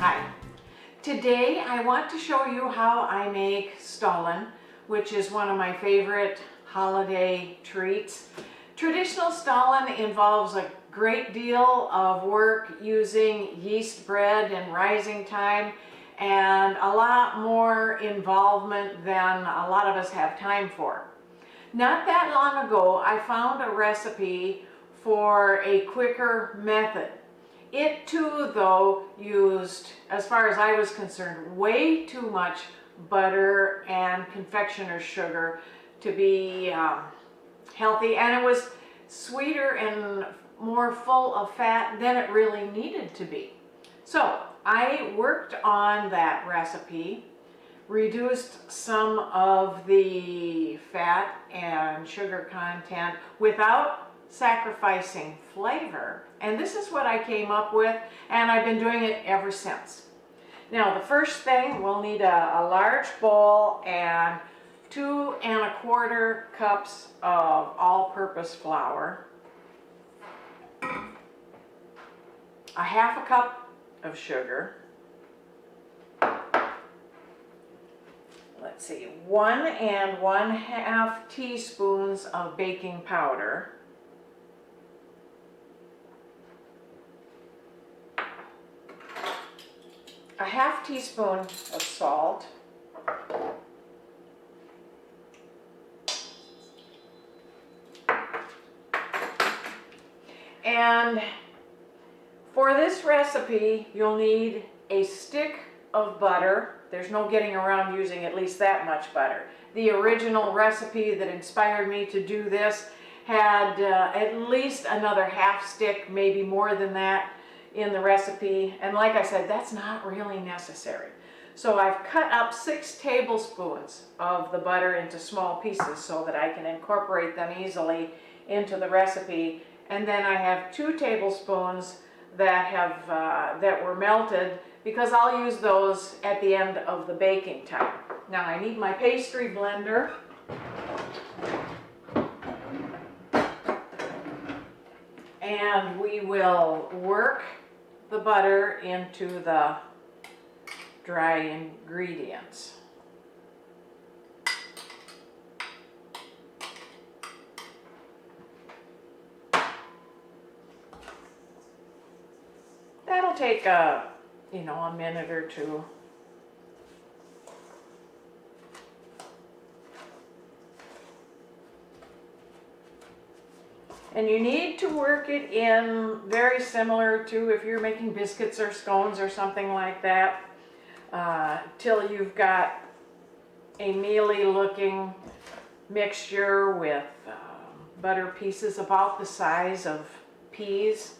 Hi. Today I want to show you how I make stollen, which is one of my favorite holiday treats. Traditional stollen involves a great deal of work using yeast bread and rising time, and a lot more involvement than a lot of us have time for. Not that long ago, I found a recipe for a quicker method. It too, though, used, as far as I was concerned, way too much butter and confectioner's sugar to be healthy, and it was sweeter and more full of fat than it really needed to be. So I worked on that recipe, reduced some of the fat and sugar content without sacrificing flavor, and this is what I came up with, and I've been doing it ever since. Now the first thing, we'll need a large bowl and 2 1/4 cups of all-purpose flour, a 1/2 cup of sugar, let's see, 1 1/2 teaspoons of baking powder, a 1/2 teaspoon of salt, and for this recipe you'll need a stick of butter. There's no getting around using at least that much butter. The original recipe that inspired me to do this had at least another 1/2 stick, maybe more than that, in the recipe, and like I said, that's not really necessary. So I've cut up 6 tablespoons of the butter into small pieces so that I can incorporate them easily into the recipe, and then I have 2 tablespoons that were melted because I'll use those at the end of the baking time. Now I need my pastry blender. And we will work the butter into the dry ingredients. That'll take a minute or two. And you need to work it in very similar to if you're making biscuits or scones or something like that, till you've got a mealy looking mixture with butter pieces about the size of peas.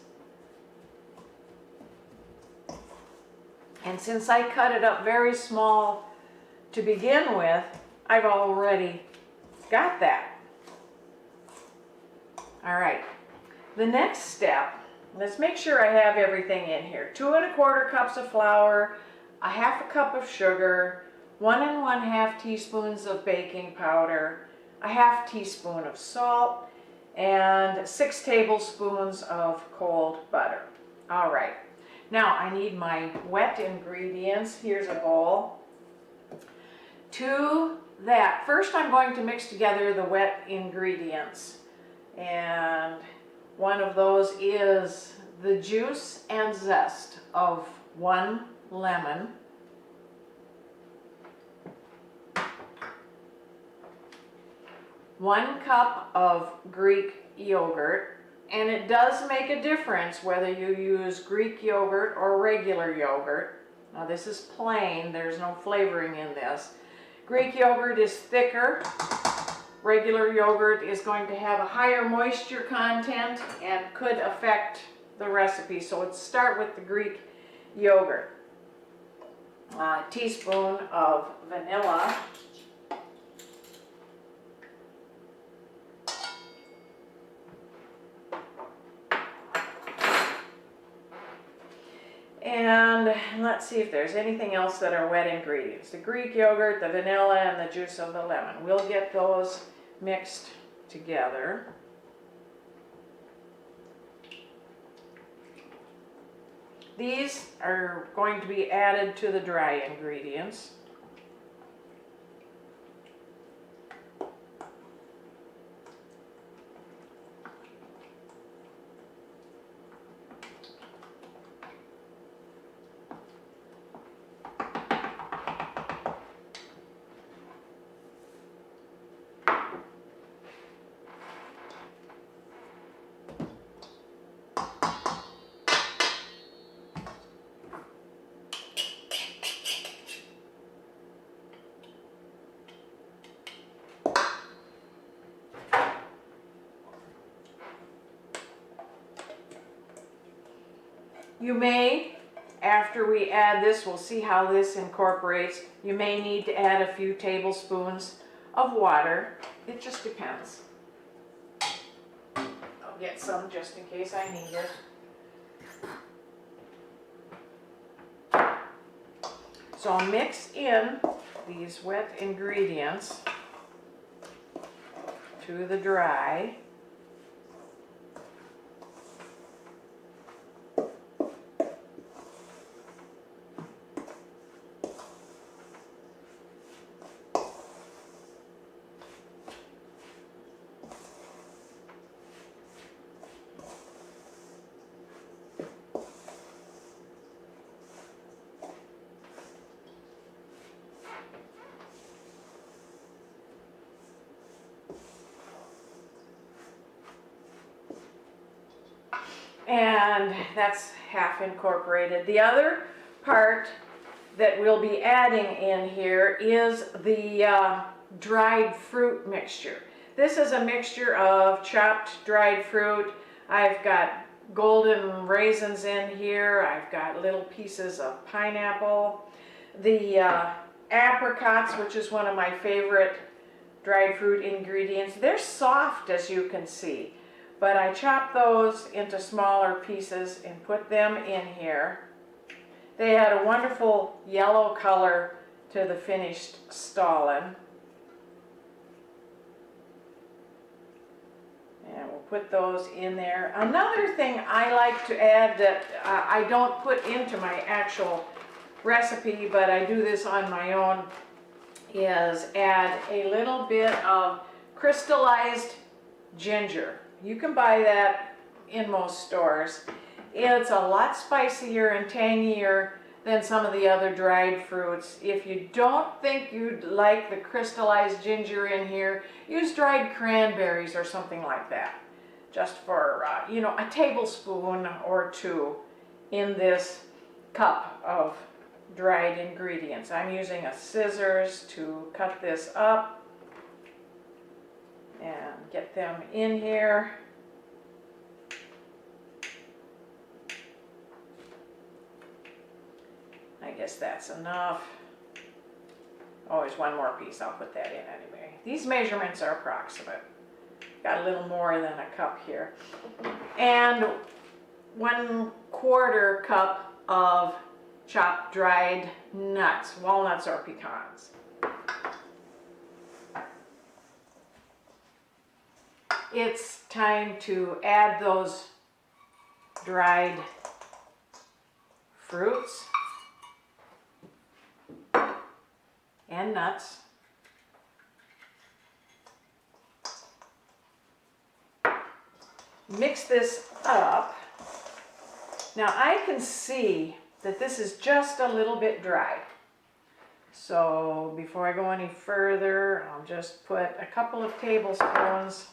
And since I cut it up very small to begin with, I've already got that. All right, the next step, let's make sure I have everything in here. 2 1/4 cups of flour, a 1/2 cup of sugar, 1 1/2 teaspoons of baking powder, a 1/2 teaspoon of salt, and 6 tablespoons of cold butter. All right, now I need my wet ingredients. Here's a bowl. To that, first I'm going to mix together the wet ingredients. And one of those is the juice and zest of 1 lemon, one cup of Greek yogurt, and it does make a difference whether you use Greek yogurt or regular yogurt. Now this is plain, there's no flavoring in this. Greek yogurt is thicker. Regular yogurt is going to have a higher moisture content and could affect the recipe. So let's start with the Greek yogurt. A teaspoon of vanilla. And let's see if there's anything else that are wet ingredients. The Greek yogurt, the vanilla, and the juice of the lemon. We'll get those mixed together. These are going to be added to the dry ingredients. You may, after we add this, we'll see how this incorporates, you may need to add a few tablespoons of water. It just depends. I'll get some just in case I need it. So I'll mix in these wet ingredients to the dry. And that's half incorporated. The other part that we'll be adding in here is the dried fruit mixture. This is a mixture of chopped dried fruit. I've got golden raisins in here. I've got little pieces of pineapple. The apricots, which is one of my favorite dried fruit ingredients. They're soft, as you can see. But I chopped those into smaller pieces and put them in here. They had a wonderful yellow color to the finished stollen. And we'll put those in there. Another thing I like to add that I don't put into my actual recipe, but I do this on my own, is add a little bit of crystallized ginger. You can buy that in most stores. It's a lot spicier and tangier than some of the other dried fruits. If you don't think you'd like the crystallized ginger in here, use dried cranberries or something like that. Just for, you know, a tablespoon or two in this cup of dried ingredients. I'm using a scissors to cut this up and get them in here. I guess that's enough. Oh, there's one more piece. I'll put that in anyway. These measurements are approximate. Got a little more than a cup here. And 1/4 cup of chopped dried nuts, walnuts or pecans. It's time to add those dried fruits and nuts. Mix this up. Now I can see that this is just a little bit dry. So before I go any further, I'll just put a couple of tablespoons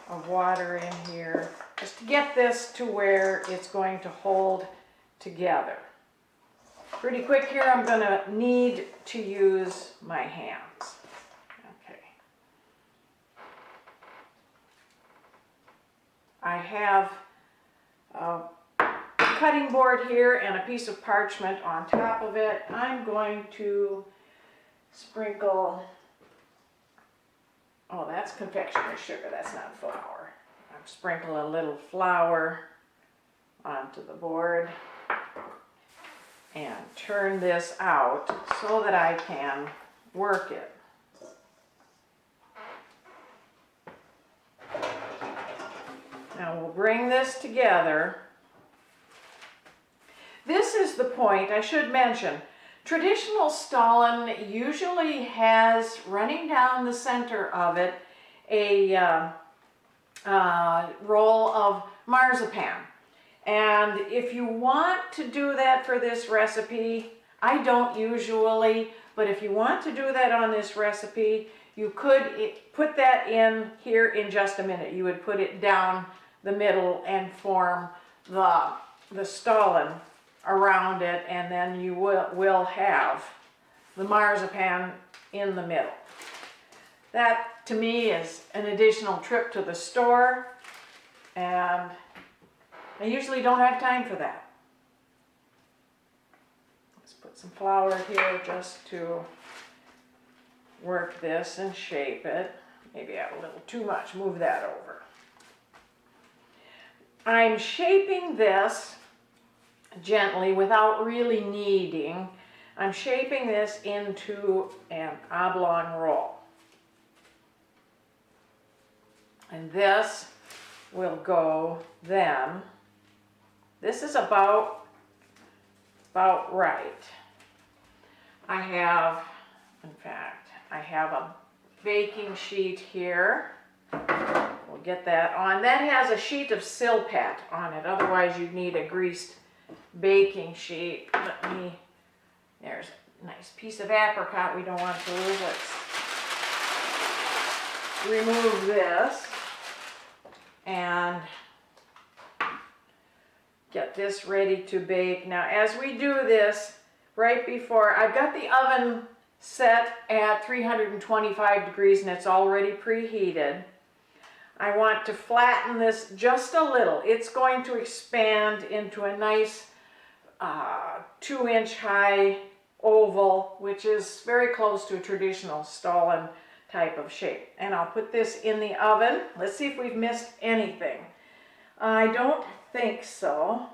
of water in here just to get this to where it's going to hold together. Pretty quick here, I'm going to need to use my hands. Okay. I have a cutting board here and a piece of parchment on top of it. I'm going to sprinkle, oh, that's confectioner sugar, that's not flour. I'll sprinkle a little flour onto the board and turn this out so that I can work it. Now we'll bring this together. This is the point I should mention. Traditional Stollen usually has running down the center of it a roll of marzipan. And if you want to do that for this recipe, I don't usually, but if you want to do that on this recipe, you could put that in here in just a minute. You would put it down the middle and form the stollen around it, and then you will have the marzipan in the middle. That to me is an additional trip to the store, and I usually don't have time for that. Let's put some flour here just to work this and shape it. Maybe I have a little too much, move that over. I'm shaping this gently without really kneading. I'm shaping this into an oblong roll. And this will go then. This is about right. I have, in fact, I have a baking sheet here. We'll get that on. That has a sheet of Silpat on it. Otherwise you'd need a greased baking sheet. There's a nice piece of apricot we don't want to lose. Let's remove this and get this ready to bake. Now, as we do this, right before, I've got the oven set at 325 degrees and it's already preheated. I want to flatten this just a little. It's going to expand into a nice 2-inch high oval, which is very close to a traditional Stollen type of shape. And I'll put this in the oven. Let's see if we've missed anything. I don't think so.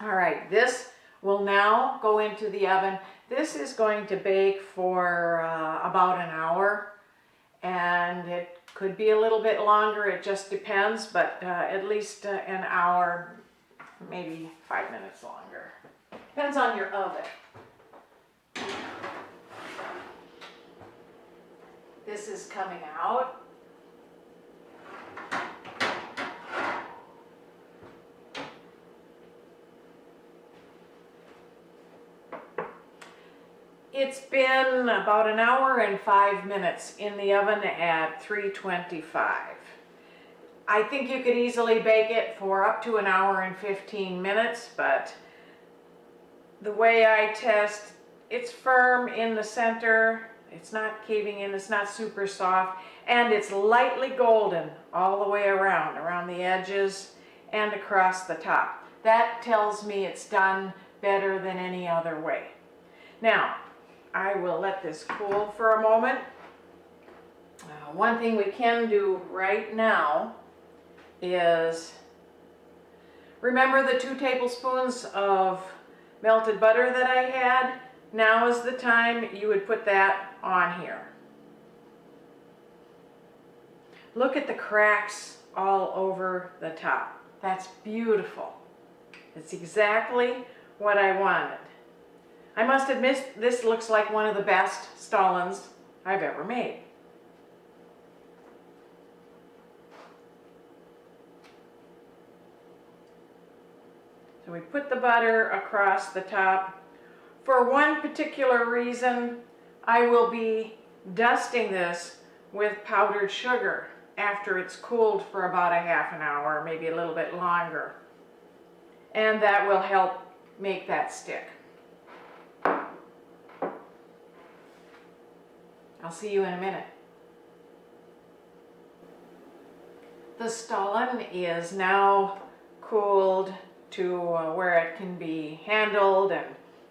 All right, this will now go into the oven. This is going to bake for about an hour, and it could be a little bit longer, it just depends, but at least an hour, maybe 5 minutes longer. Depends on your oven. This is coming out. It's been about an hour and 5 minutes in the oven at 325. I think you could easily bake it for up to an hour and 15 minutes, but the way I test, it's firm in the center, it's not caving in, it's not super soft, and it's lightly golden all the way around the edges and across the top. That tells me it's done better than any other way. Now, I will let this cool for a moment. One thing we can do right now is, remember the 2 tablespoons of melted butter that I had? Now is the time you would put that on here. Look at the cracks all over the top. That's beautiful. It's exactly what I wanted. I must admit, this looks like one of the best stollens I've ever made. So we put the butter across the top. For one particular reason, I will be dusting this with powdered sugar after it's cooled for about a half an hour, maybe a little bit longer. And that will help make that stick. I'll see you in a minute. The stollen is now cooled to where it can be handled and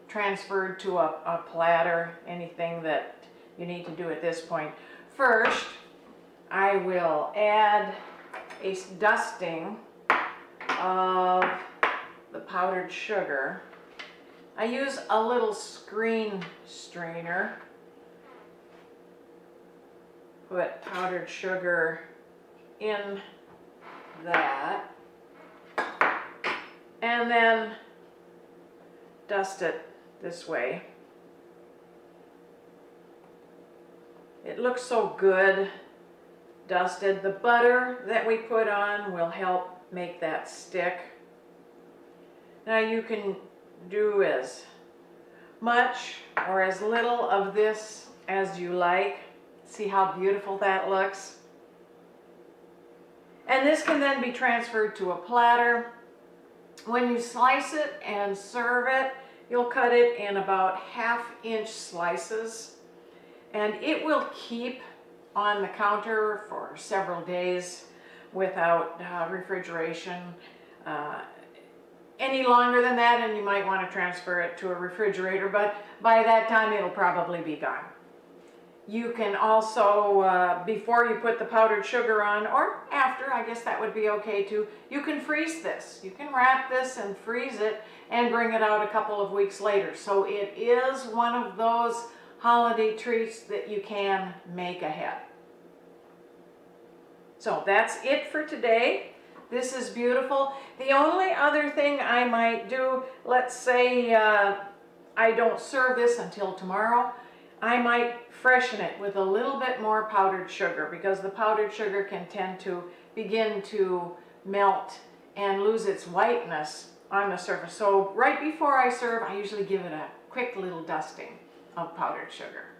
transferred to a platter, anything that you need to do at this point. First, I will add a dusting of the powdered sugar. I use a little screen strainer. Put powdered sugar in that, and then dust it this way. It looks so good dusted. The butter that we put on will help make that stick. Now you can do as much or as little of this as you like. See how beautiful that looks? And this can then be transferred to a platter. When you slice it and serve it, you'll cut it in about 1/2-inch slices, and it will keep on the counter for several days without refrigeration. Any longer than that and you might want to transfer it to a refrigerator, but by that time it'll probably be gone. You can also, before you put the powdered sugar on, or after, I guess that would be okay too, you can freeze this. You can wrap this and freeze it and bring it out a couple of weeks later. So it is one of those holiday treats that you can make ahead. So that's it for today. This is beautiful. The only other thing I might do, let's say I don't serve this until tomorrow, I might freshen it with a little bit more powdered sugar, because the powdered sugar can tend to begin to melt and lose its whiteness on the surface. So right before I serve, I usually give it a quick little dusting of powdered sugar.